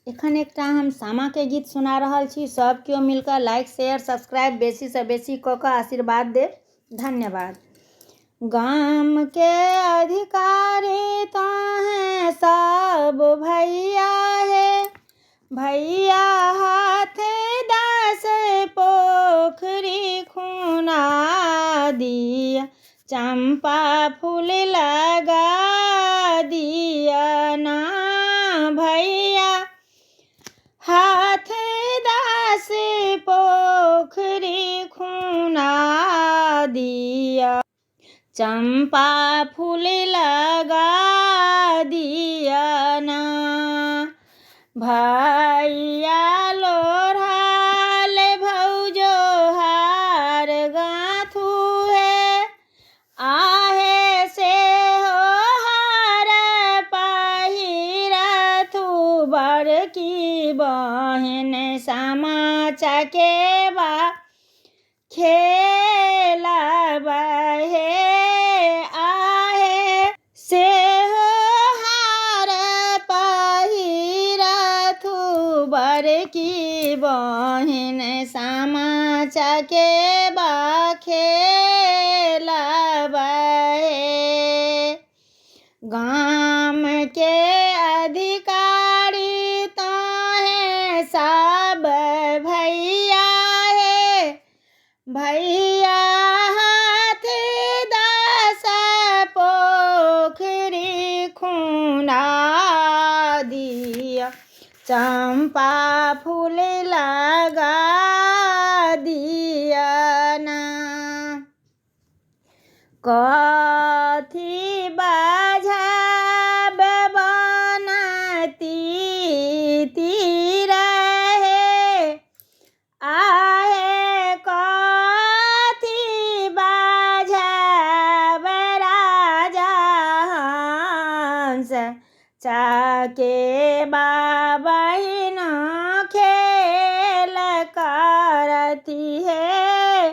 एखन एकटा हम सामा के गीत सुना रहल छी। सब केओ मिलकर लाइक शेयर सब्सक्राइब बेसी से बेसी कऽ कऽ आशीर्वाद देव। धन्यवाद। गाम के अधिकारी तो हैं सब भैया है, भैया हाथ दास पोखरी खुना दिया, चंपा फूल लगा दिया ना भैया, हाथ दास पोखरी खुना दिया, चंपा फूल लगा दिया ना। भैया लोढ़ाल भौजो हार गाथू है, आहे से हो हार पहिरथु, बड़की बहन सामा चकेबा खेलब हे, आहे से हो हार पहिरथु, बड़की बहन सामा चकेबा खेलब हे। गाम के अधिकारी तो हैं सब भैया है, भैया हाथ दास पोखरी खुना दिया, चंपा फूल लगा दिया ना। कथी बाझब बनती तीर है, आहे कथी बाझब राजा हंस, चकेबा बहिन खेल करती है,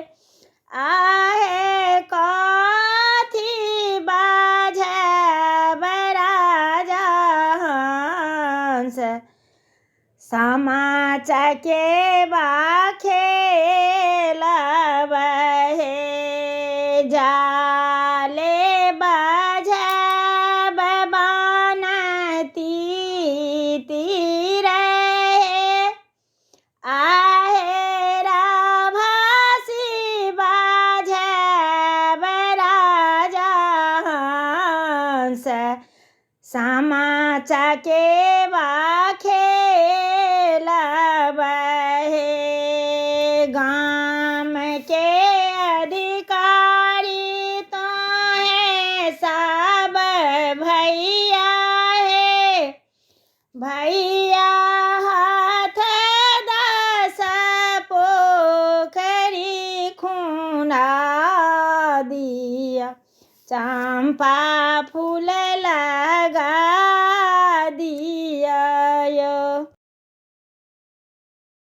आहे कथी बाझब राजा हंस, सामा चकेबा खेलब हे। जाले बाझब बनती तीर है, आहे राभासी बाझब राजा हंस, सामा चकेबा खेलब हे। गाम के अधिकारी तो हैं सब भैया है, भैया हाथ दास पोखरी खुना दिया, चंपा फूल लगा दिया।